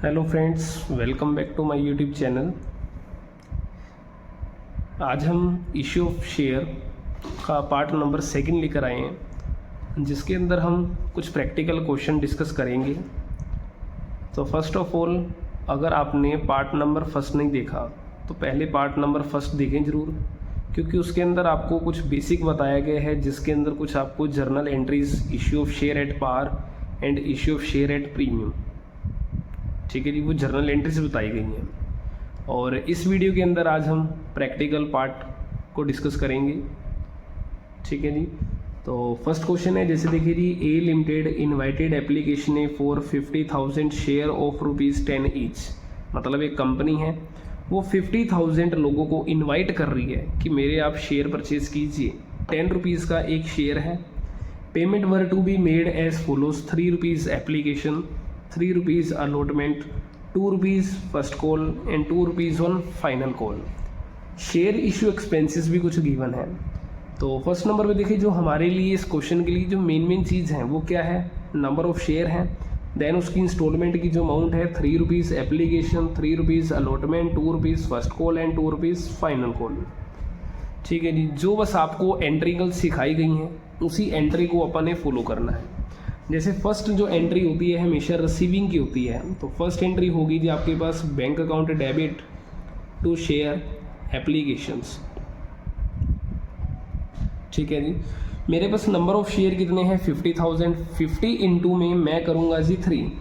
Hello friends, welcome back to my YouTube channel. आज हम issue of share का part number 2 लेकर आए हैं, जिसके अंदर हम कुछ प्रैक्टिकल क्वेश्चन डिस्कस करेंगे। तो फर्स्ट ऑफ ऑल, अगर आपने पार्ट नंबर 1 नहीं देखा तो पहले पार्ट नंबर 1 देखें ज़रूर, क्योंकि उसके अंदर आपको कुछ बेसिक बताया गया है, जिसके अंदर कुछ आपको journal entries, issue of share at par and issue of share at premium, ठीक है जी, वो जर्नल एंट्रीज बताई गई हैं। और इस वीडियो के अंदर आज हम प्रैक्टिकल पार्ट को डिस्कस करेंगे, ठीक है जी। तो फर्स्ट क्वेश्चन है, जैसे देखिए जी, ए लिमिटेड इनवाइटेड एप्लीकेशन है फॉर 50,000 शेयर ऑफ ₹10 ईच। मतलब एक कंपनी है, वो 50,000 लोगों को इनवाइट कर रही है कि मेरे आप शेयर परचेज कीजिए। ₹10 का एक शेयर है। Payment were to be made as follows: ₹3 application, ₹3 allotment, ₹2 first call and ₹2 on final call. Share issue expenses भी कुछ गिवन है। तो फर्स्ट नंबर पे देखिए, जो हमारे लिए इस क्वेश्चन के लिए जो मेन चीज़ है वो क्या है, नंबर ऑफ शेयर है। देन उसकी इंस्टॉलमेंट की जो अमाउंट है, ₹3 application, ₹3 allotment, ₹2 first call and ₹2 final call, ठीक है जी। जो बस आपको एंट्री सिखाई गई हैं उसी एंट्री को अपन ने फॉलो करना है। जैसे फर्स्ट जो एंट्री होती है हमेशा रिसीविंग की होती है, तो फर्स्ट एंट्री होगी जी आपके पास bank account debit to share applications, ठीक है जी। मेरे पास नंबर ऑफ शेयर कितने हैं, 50,000। 50 इंटू में मैं करूँगा जी 3,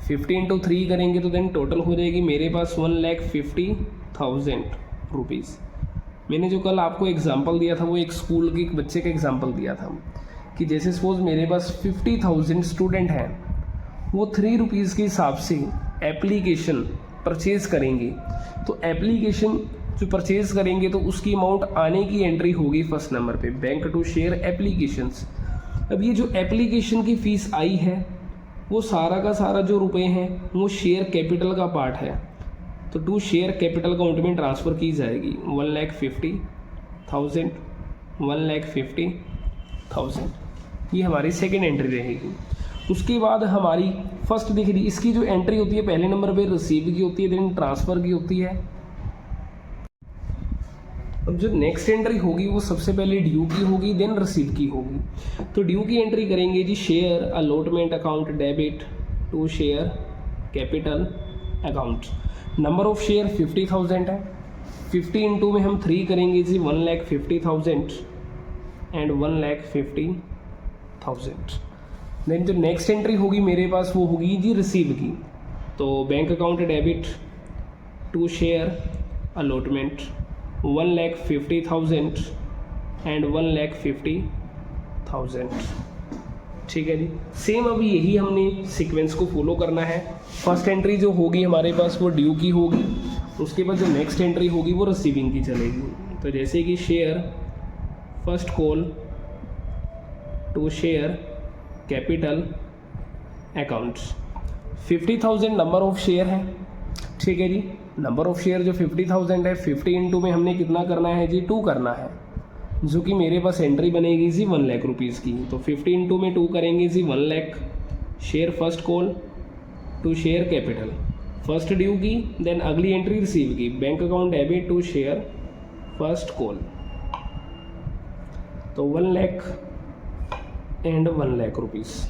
50 इंटू 3 करेंगे तो देन टोटल हो जाएगी मेरे पास 1,50,000 रुपीज़। मैंने जो कल आपको एग्जांपल दिया था वो एक स्कूल के एक बच्चे का एग्जांपल दिया था कि जैसे सपोज मेरे पास 50,000 स्टूडेंट हैं, वो ₹3 के हिसाब से एप्लीकेशन परचेज़ करेंगे। तो एप्लीकेशन जो परचेज़ करेंगे तो उसकी अमाउंट आने की एंट्री होगी फर्स्ट नंबर पे, बैंक टू शेयर एप्लीकेशंस। अब ये जो एप्लीकेशन की फ़ीस आई है वो सारा का सारा जो रुपए हैं वो शेयर कैपिटल का पार्ट है, तो टू शेयर कैपिटल अकाउंट में ट्रांसफ़र की जाएगी। 1,50,000, 1,50,000, ये हमारी सेकेंड एंट्री रहेगी। उसके बाद हमारी फर्स्ट देख ली, इसकी जो एंट्री होती है पहले नंबर पे रिसीव की होती है, देन ट्रांसफ़र की होती है। अब जो नेक्स्ट एंट्री होगी वो सबसे पहले ड्यू की होगी, देन रिसीव की होगी। तो ड्यू की एंट्री करेंगे जी, share allotment account debit to share capital account. Number of share 50,000 है, 50 इंटू में हम 3 करेंगे जी 1,50,000 एंड 1,50,000। देन जो नेक्स्ट एंट्री होगी मेरे पास वो होगी जी रिसीव की। तो bank account debit to share allotment 1,50,000 and 1,50,000, ठीक है जी। सेम अभी यही हमने सीक्वेंस को फॉलो करना है। फर्स्ट एंट्री जो होगी हमारे पास वो ड्यू की होगी, उसके बाद जो नेक्स्ट एंट्री होगी वो रिसीविंग की चलेगी। तो जैसे कि share first call to share capital accounts, 50,000 number of share है, ठीक है जी। नंबर ऑफ शेयर जो 50,000 है, 50 इंटू में हमने कितना करना है जी 2 करना है, जो कि मेरे पास एंट्री बनेगी जी 1,00,000 रुपीज़ की। तो 50 इंटू में 2 करेंगे जी 1,00,000 share first call to share capital, first due की, देन अगली एंट्री रिसीव की, bank account debit to share first call. तो 1,00,000 एंड 1,00,000 रुपीज़।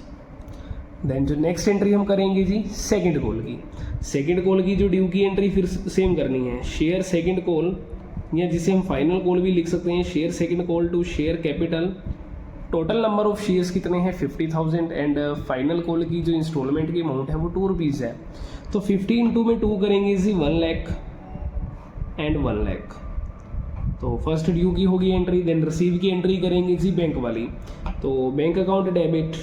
देन जो नेक्स्ट एंट्री हम करेंगे जी सेकंड कॉल की। सेकंड कॉल की जो ड्यू की एंट्री फिर सेम करनी है, शेयर सेकंड कॉल, या जिसे हम फाइनल कॉल भी लिख सकते हैं, share second call to share capital. Total number of shares कितने हैं, 50,000 एंड फाइनल कॉल की जो इंस्टॉलमेंट की अमाउंट है वो ₹2 है। तो 50 इंटू में 2 करेंगे जी 1,00,000 एंड 1,00,000। तो फर्स्ट ड्यू की होगी एंट्री, देन रिसीव की एंट्री करेंगे जी बैंक वाली। तो bank account debit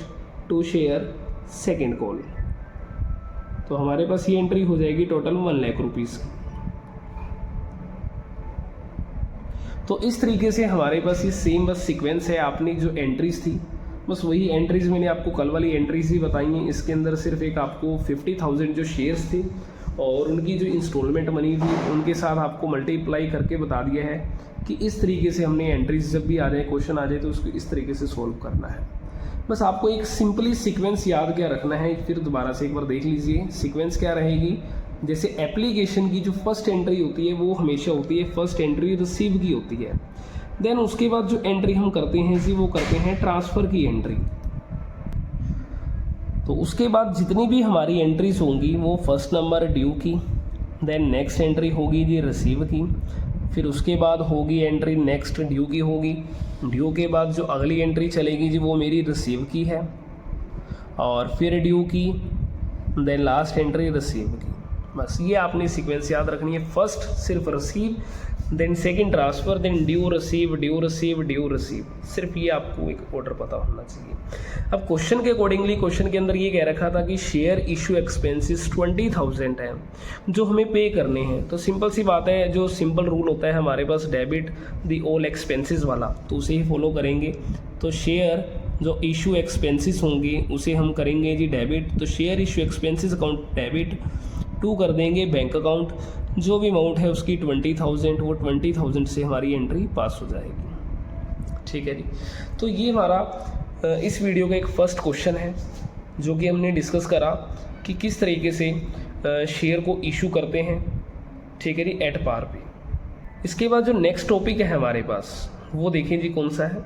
to share second call, तो हमारे पास ये एंट्री हो जाएगी टोटल 1,00,000 रुपीज़। तो इस तरीके से हमारे पास ये सेम बस सीक्वेंस है। आपने जो एंट्रीज थी बस वही एंट्रीज मैंने आपको कल वाली एंट्रीज ही बताई हैं। इसके अंदर सिर्फ एक आपको 50,000 जो शेयर्स थे और उनकी जो इंस्टॉलमेंट मनी थी उनके साथ आपको मल्टीप्लाई करके बता दिया है कि इस तरीके से हमने एंट्रीज जब भी आ जाए, क्वेश्चन आ जाए, तो उसको इस तरीके से सॉल्व करना है। बस आपको एक सिंपली सीक्वेंस याद क्या रखना है, फिर दोबारा से एक बार देख लीजिए। सीक्वेंस क्या रहेगी, जैसे एप्लीकेशन की जो फर्स्ट एंट्री होती है वो हमेशा होती है फर्स्ट एंट्री रिसीव की होती है। देन उसके बाद जो एंट्री हम करते हैं जी वो करते हैं ट्रांसफ़र की एंट्री। तो उसके बाद जितनी भी हमारी एंट्रीज होंगी वो फर्स्ट नंबर ड्यू की, देन नेक्स्ट एंट्री होगी जी रिसीव की, फिर उसके बाद होगी एंट्री नेक्स्ट ड्यू की होगी, ड्यू के बाद जो अगली एंट्री चलेगी जी वो मेरी रिसीव की है, और फिर ड्यू की, देन लास्ट एंट्री रिसीव की। बस ये आपने सीक्वेंस याद रखनी है। फर्स्ट सिर्फ receive, then second transfer, then due receive, due receive, due receive. सिर्फ ये आपको एक ऑर्डर पता होना चाहिए। अब क्वेश्चन के अकॉर्डिंगली क्वेश्चन के अंदर ये कह रखा था कि शेयर इशू एक्सपेंसेस 20,000 हैं जो हमें पे करने हैं। तो सिंपल सी बात है, जो सिंपल रूल होता है हमारे पास डेबिट द ऑल एक्सपेंसेस वाला, तो उसे ही फॉलो करेंगे। तो शेयर जो इशू एक्सपेंसेस होंगे उसे हम करेंगे जी डेबिट। तो share issue expenses account debit, to कर देंगे बैंक अकाउंट, जो भी अमाउंट है उसकी 20,000, वो 20,000 से हमारी एंट्री पास हो जाएगी। ठीक है जी। तो ये हमारा इस वीडियो का एक फर्स्ट क्वेश्चन है जो कि हमने डिस्कस करा कि किस तरीके से शेयर को इशू करते हैं। ठीक है जी, एट पार पे। इसके बाद जो नेक्स्ट टॉपिक है हमारे पास वो देखें जी कौन सा है।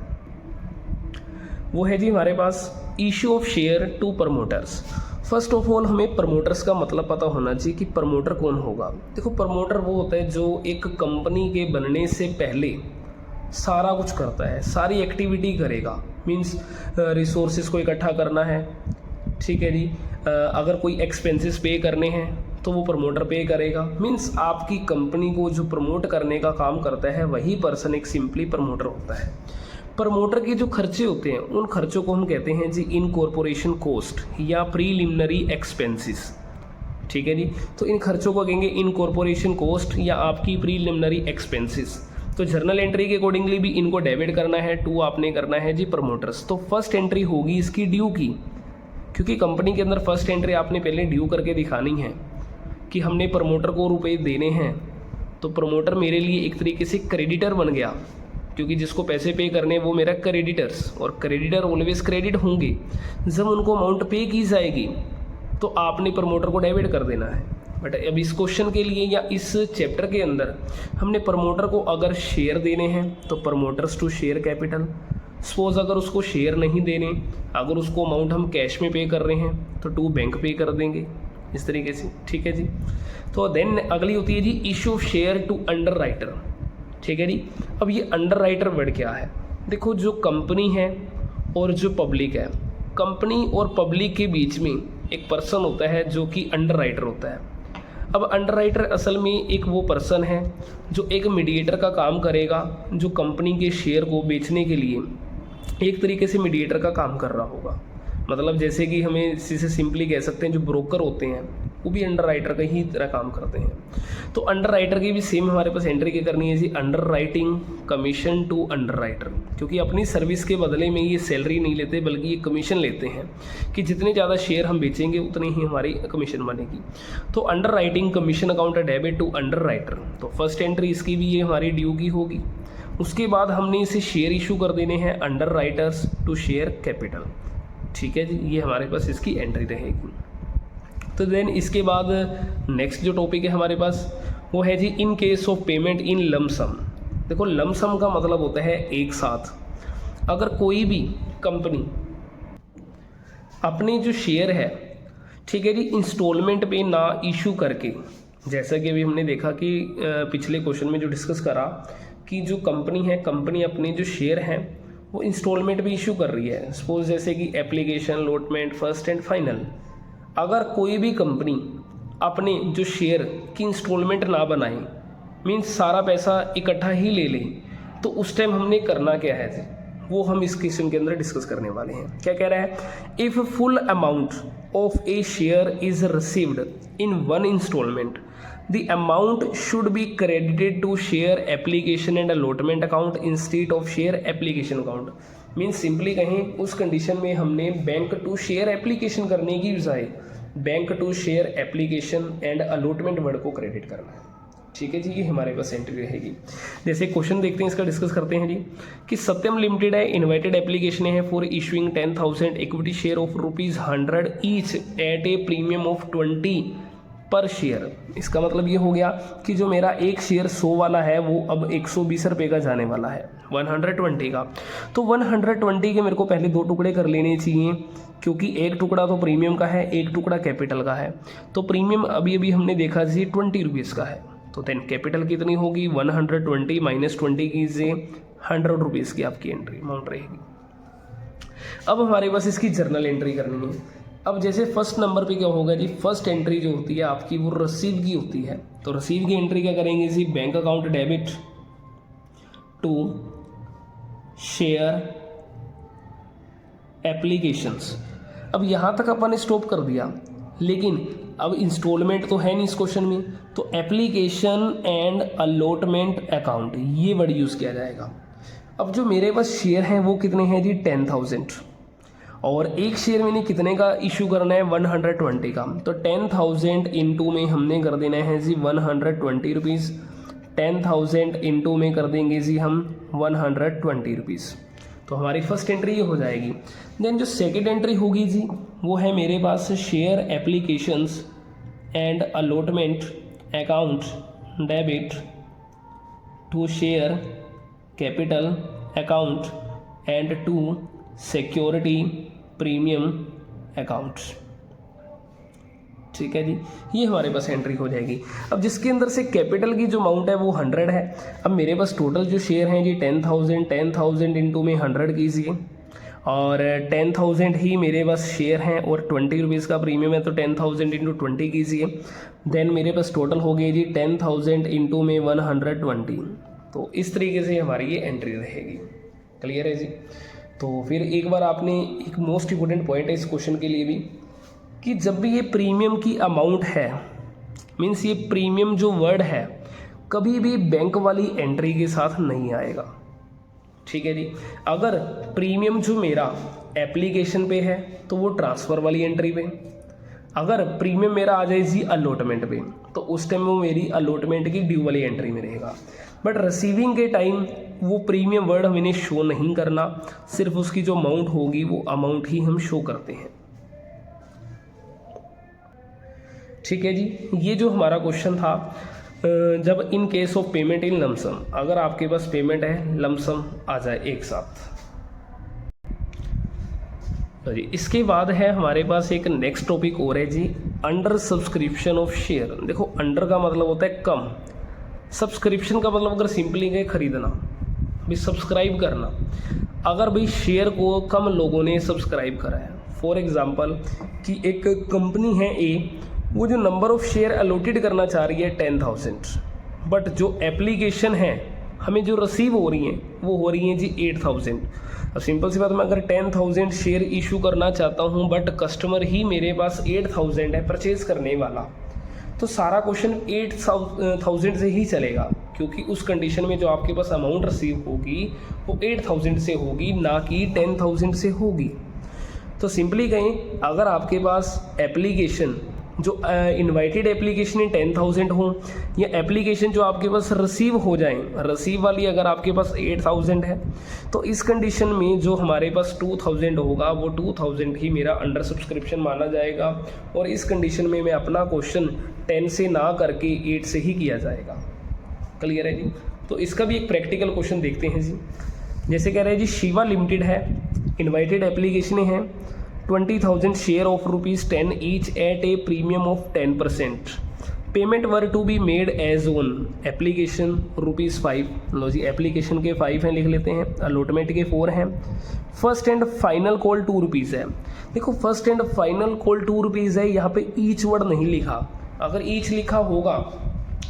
वो है जी हमारे पास issue of share to promoters. First of all हमें प्रमोटर्स का मतलब पता होना चाहिए कि प्रमोटर कौन होगा। देखो, प्रमोटर वो होता है जो एक कंपनी के बनने से पहले सारा कुछ करता है, सारी एक्टिविटी करेगा। मींस रिसोर्सेज को इकट्ठा करना है। ठीक है जी। अगर कोई एक्सपेंसेस पे करने हैं तो वो प्रमोटर पे करेगा। मींस आपकी कंपनी को जो प्रमोट करने का काम करता है वही पर्सन एक सिंपली प्रमोटर होता है। प्रमोटर के जो खर्चे होते हैं उन खर्चों को हम कहते हैं जी इनकॉर्पोरेशन कॉस्ट या प्रीलिमिनरी एक्सपेंसेस। ठीक है जी। तो इन खर्चों को कहेंगे इनकॉर्पोरेशन कॉस्ट या आपकी प्रीलिमिनरी एक्सपेंसेस। तो जर्नल एंट्री के अकॉर्डिंगली भी इनको डेबिट करना है, टू आपने करना है जी प्रमोटर्स। तो फर्स्ट एंट्री होगी इसकी ड्यू की, क्योंकि कंपनी के अंदर फर्स्ट एंट्री आपने पहले ड्यू करके दिखानी है कि हमने प्रमोटर को रुपए देने हैं। तो प्रमोटर मेरे लिए एक तरीके से क्रेडिटर बन गया, क्योंकि जिसको पैसे पे करने वो मेरा क्रेडिटर्स, और क्रेडिटर ऑलवेज क्रेडिट होंगे। जब उनको अमाउंट पे की जाएगी तो आपने प्रमोटर को डेबिट कर देना है। बट अब इस क्वेश्चन के लिए या इस चैप्टर के अंदर हमने प्रमोटर को अगर शेयर देने हैं तो promoters to share capital. Suppose अगर उसको शेयर नहीं देने, अगर उसको अमाउंट हम कैश में पे कर रहे हैं तो टू बैंक पे कर देंगे इस तरीके से। ठीक है जी। तो देन अगली होती है जी issue of share to underwriter. ठीक है जी। अब ये अंडर राइटर वर्ड क्या है? देखो, जो कंपनी है और जो पब्लिक है, कंपनी और पब्लिक के बीच में एक पर्सन होता है जो कि अंडर राइटर होता है। अब अंडर राइटर असल में एक वो पर्सन है जो एक मीडिएटर का काम करेगा, जो कंपनी के शेयर को बेचने के लिए एक तरीके से मीडिएटर का काम कर रहा होगा। मतलब जैसे कि हमें इसी से सिंपली कह सकते हैं जो ब्रोकर होते हैं वो भी अंडर राइटर का ही तरह काम करते हैं। तो अंडर राइटर की भी सेम हमारे पास एंट्री क्या करनी है जी, underwriting commission to underwriter. क्योंकि अपनी सर्विस के बदले में ये सैलरी नहीं लेते बल्कि ये कमीशन लेते हैं कि जितने ज़्यादा शेयर हम बेचेंगे उतनी ही हमारी कमीशन बनेगी। तो underwriting commission account debit to underwriter. तो फर्स्ट एंट्री इसकी भी ये हमारी ड्यू की होगी। उसके बाद हमने इसे शेयर इशू कर देने हैं underwriters to share capital. ठीक है जी, ये हमारे पास इसकी एंट्री रहेगी। तो देन इसके बाद नेक्स्ट जो टॉपिक है हमारे पास वो है जी in case of payment in lump sum. देखो, लमसम का मतलब होता है एक साथ। अगर कोई भी कंपनी अपने जो शेयर है, ठीक है जी, इंस्टॉलमेंट पे ना इशू करके, जैसा कि अभी हमने देखा कि पिछले क्वेश्चन में जो डिस्कस करा कि जो कंपनी है, कंपनी अपने जो शेयर हैं वो इंस्टॉलमेंट पे इशू कर रही है। सपोज जैसे कि application, allotment, first and final. अगर कोई भी कंपनी अपने जो शेयर की इंस्टॉलमेंट ना बनाए, मीन्स सारा पैसा इकट्ठा ही ले ले, तो उस टाइम हमने करना क्या है वो हम इस क्वेश्चन के अंदर डिस्कस करने वाले हैं। क्या कह रहा है? If full amount of a share is received in one instalment, the amount should be credited to share application and allotment account instead of share application account. Means simply कहें, उस कंडीशन में हमने बैंक टू शेयर एप्लीकेशन करने की बजाय bank to share application and allotment word को credit करना है। ठीक है जी, ये हमारे पास एंट्री रहेगी। जैसे क्वेश्चन देखते हैं, इसका डिस्कस करते हैं जी कि सत्यम लिमिटेड है, इन्वाइटेड एप्लीकेशन है for issuing 10,000 equity share of ₹100 each at a premium of 20 पर शेयर। इसका मतलब ये हो गया कि जो मेरा एक शेयर 100 वाला है वो अब 120 रुपये का जाने वाला है, 120 का। तो 120 के मेरे को पहले 2 टुकड़े कर लेने चाहिए, क्योंकि एक टुकड़ा तो प्रीमियम का है, एक टुकड़ा कैपिटल का है। तो प्रीमियम अभी अभी हमने देखा जी 20 रुपीज़ का है, तो देन कैपिटल कितनी होगी, 120 माइनस 20 कीजिए, 100 रुपीज़ की आपकी एंट्री अमाउंट रहेगी। अब हमारे पास इसकी जर्नल एंट्री करनी है। अब जैसे फर्स्ट नंबर पे क्या होगा जी, फर्स्ट एंट्री जो होती है आपकी वो रसीव की होती है। तो रसीव की एंट्री क्या करेंगे जी, bank account debit to share applications. अब यहाँ तक अपन ने स्टॉप कर दिया, लेकिन अब इंस्टॉलमेंट तो है नहीं इस क्वेश्चन में, तो एप्लीकेशन एंड अलॉटमेंट अकाउंट ये वर्ड यूज़ किया जाएगा। अब जो मेरे पास शेयर हैं वो कितने हैं जी, 10,000, और एक शेयर मैंने कितने का इशू करना है, 120 का। तो 10,000 इंटू में हमने कर देना है जी 120 रुपीज़, 10,000 इंटू में कर देंगे जी हम 120 रुपीज़। तो हमारी फर्स्ट एंट्री ये हो जाएगी। देन जो सेकंड एंट्री होगी जी वो है मेरे पास share applications and allotment account debit to share capital account and to security premium account. ठीक है जी, ये हमारे पास एंट्री हो जाएगी। अब जिसके अंदर से कैपिटल की जो अमाउंट है वो 100 है। अब मेरे पास टोटल जो शेयर हैं जी 10,000 इंटू में 100 कीजिए, और 10,000 ही मेरे पास शेयर हैं और 20 रुपीज़ का प्रीमियम है, तो 10,000 इंटू 20 कीजिए। देन मेरे पास टोटल हो गई जी 10,000 इंटू में 120। तो इस तरीके से हमारी ये एंट्री रहेगी। क्लियर है जी। तो फिर एक बार आपने एक मोस्ट इम्पोर्टेंट पॉइंट है इस क्वेश्चन के लिए भी, कि जब भी ये प्रीमियम की अमाउंट है, मीन्स ये प्रीमियम जो वर्ड है कभी भी बैंक वाली एंट्री के साथ नहीं आएगा। ठीक है जी। अगर प्रीमियम जो मेरा एप्लीकेशन पे है तो वो ट्रांसफ़र वाली एंट्री पे, अगर प्रीमियम मेरा आ जाए जी अलॉटमेंट पे तो उस टाइम वो मेरी अलॉटमेंट की ड्यू वाली एंट्री में रहेगा। बट रिसीविंग के टाइम वो प्रीमियम वर्ड हमें शो नहीं करना, सिर्फ उसकी जो अमाउंट होगी वो अमाउंट ही हम शो करते हैं। ठीक है जी। ये जो हमारा क्वेश्चन था, जब इन case of payment in lump sum, अगर आपके पास पेमेंट है लमसम आ जाए एक साथ। तो जी इसके बाद है हमारे पास एक नेक्स्ट टॉपिक और है जी, अंडर सब्सक्रिप्शन ऑफ शेयर। देखो अंडर का मतलब होता है कम, सब्सक्रिप्शन का मतलब अगर सिंपली कहें खरीदना, भी सब्सक्राइब करना। अगर भाई शेयर को कम लोगों ने सब्सक्राइब करा है, फॉर एग्जांपल कि एक कंपनी है ए, वो जो नंबर ऑफ शेयर अलॉटेड करना चाह रही है 10,000, बट जो एप्लीकेशन है हमें जो रिसीव हो रही हैं वो हो रही हैं जी 8,000। अब सिंपल सी बात, मैं अगर 10,000 शेयर इशू करना चाहता हूँ बट कस्टमर ही मेरे पास 8,000 है परचेज करने वाला, तो सारा क्वेश्चन 8,000 से ही चलेगा, क्योंकि उस कंडीशन में जो आपके पास अमाउंट रिसीव होगी वो 8,000 से होगी, ना कि 10,000 से होगी। तो सिंपली कहें, अगर आपके पास एप्लीकेशन जो इनवाइटेड एप्लीकेशन 10,000 हो, या एप्लीकेशन जो आपके पास रिसीव हो जाएं, रिसीव वाली अगर आपके पास 8,000 है, तो इस कंडीशन में जो हमारे पास 2,000 होगा वो 2,000 ही मेरा अंडर सब्सक्रिप्शन माना जाएगा, और इस कंडीशन में मैं अपना क्वेश्चन 10 से ना करके 8 से ही किया जाएगा। क्लियर है जी। तो इसका भी एक प्रैक्टिकल क्वेश्चन देखते हैं जी। जैसे कह रहे हैं जी, शिवा लिमिटेड है, इन्वाइटेड एप्लीकेशन है, 20,000 share of ₹10 each at a premium of 10%। Payment were to be made as on application ₹5। लो जी, एप्लीकेशन के 5 हैं, लिख लेते हैं, अलॉटमेंट के 4 हैं। फर्स्ट एंड फाइनल कॉल ₹2 है। देखो फर्स्ट एंड फाइनल कॉल ₹2 है, यहाँ पे ईच वर्ड नहीं लिखा। अगर ईच लिखा होगा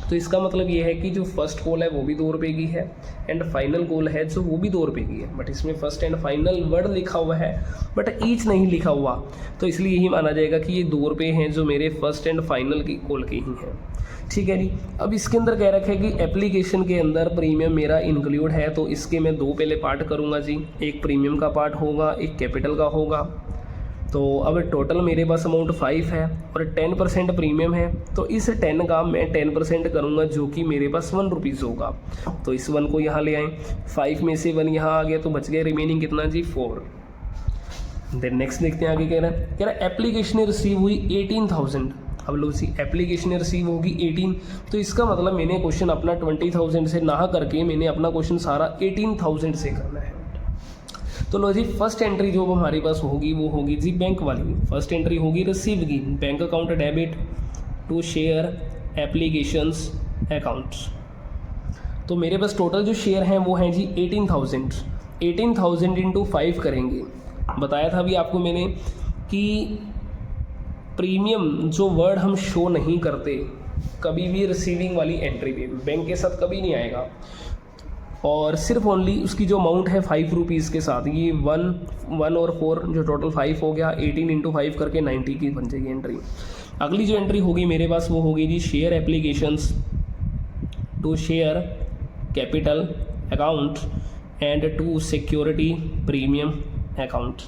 तो इसका मतलब ये है कि जो फर्स्ट कॉल है वो भी ₹2 की है, एंड फाइनल कॉल है जो वो भी ₹2 की है, बट इसमें फर्स्ट एंड फाइनल वर्ड लिखा हुआ है बट ईच नहीं लिखा हुआ, तो इसलिए यही माना जाएगा कि ये ₹2 हैं जो मेरे फर्स्ट एंड फाइनल की कॉल के ही हैं। ठीक है जी। अब इसके अंदर कह रखा है कि एप्लीकेशन के अंदर प्रीमियम मेरा इंक्लूड है, तो इसके मैं 2 पहले पार्ट करूँगा जी, एक प्रीमियम का पार्ट होगा, एक कैपिटल का होगा। तो अब टोटल मेरे पास अमाउंट 5 है और 10% प्रीमियम है, तो इस 10 का मैं 10% करूँगा जो कि मेरे पास ₹1 होगा। तो इस 1 को यहाँ ले आएँ, 5 में से 1 यहाँ आ गया तो बच गया रिमेनिंग कितना जी 4। देन नेक्स्ट देखते हैं आगे कह रहा है एप्लीकेशन रिसीव हुई 18,000 अब लो सी एप्लीकेशन रिसीव होगी 18, तो इसका मतलब मैंने क्वेश्चन अपना 20,000 से ना करके मैंने अपना क्वेश्चन सारा 18,000 से करना है। तो लो जी फर्स्ट एंट्री जो हमारे पास होगी वो होगी जी बैंक वाली। फर्स्ट एंट्री होगी रिसीव की, bank account debit to share applications accounts. तो मेरे पास टोटल जो शेयर हैं वो हैं जी 18,000 इंटू 5 करेंगे। बताया था अभी आपको मैंने कि प्रीमियम जो वर्ड हम शो नहीं करते कभी भी रिसीविंग वाली एंट्री पे, बैंक के साथ कभी नहीं आएगा, और सिर्फ ओनली उसकी जो अमाउंट है 5 रुपीज़ के साथ, ये 1 और 4 जो टोटल 5 हो गया, 18 इंटू 5 करके 90 की बन जाएगी एंट्री। अगली जो एंट्री होगी मेरे पास वो होगी जी share applications to share capital account and to security premium account.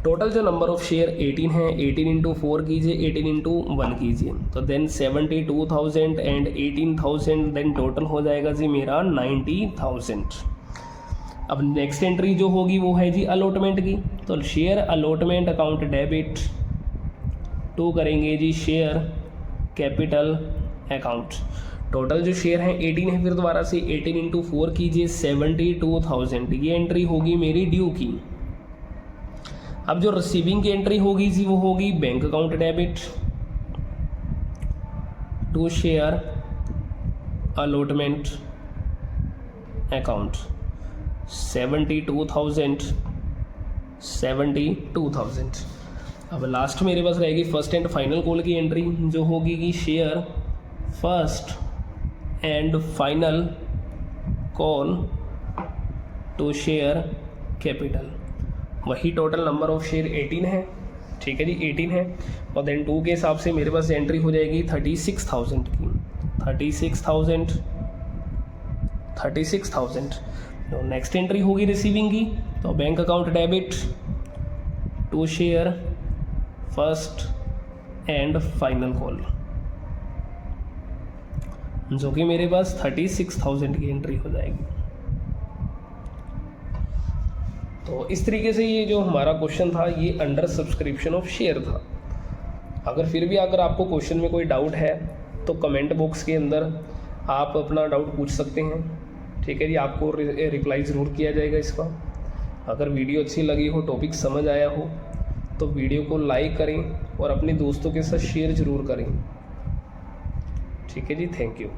Total जो नंबर ऑफ शेयर 18 है, 18 इंटू 4 कीजिए, 18 इंटू 1 कीजिए, तो देन 72,000 एंड 18,000, देन टोटल हो जाएगा जी मेरा 90,000। अब नेक्स्ट एंट्री जो होगी वो है जी अलॉटमेंट की। तो share allotment account debit to करेंगे जी शेयर कैपिटल अकाउंट। टोटल जो शेयर हैं 18 है, फिर दोबारा से 18 इंटू 4 कीजिए, 72,000, ये एंट्री होगी मेरी ड्यू की। अब जो रिसीविंग की एंट्री होगी जी वो होगी bank account debit to share allotment account 72,000। अब लास्ट मेरे पास रहेगी फर्स्ट एंड फाइनल कॉल की एंट्री जो होगी कि share first and final call to share capital. वही टोटल नंबर ऑफ शेयर 18 है, ठीक है जी 18 है, और देन 2 के हिसाब से मेरे पास एंट्री हो जाएगी 36,000 की, 36,000। तो नेक्स्ट एंट्री होगी रिसीविंग की, तो bank account debit to share first and final call, जो कि मेरे पास 36,000 की एंट्री हो जाएगी। तो इस तरीके से ये जो हमारा क्वेश्चन था ये अंडर सब्सक्रिप्शन ऑफ शेयर था। अगर आपको क्वेश्चन में कोई डाउट है तो कमेंट बॉक्स के अंदर आप अपना डाउट पूछ सकते हैं, ठीक है जी, आपको रिप्लाई ज़रूर किया जाएगा इसका। अगर वीडियो अच्छी लगी हो, टॉपिक समझ आया हो, तो वीडियो को लाइक करें और अपने दोस्तों के साथ शेयर ज़रूर करें, ठीक है जी। Thank you.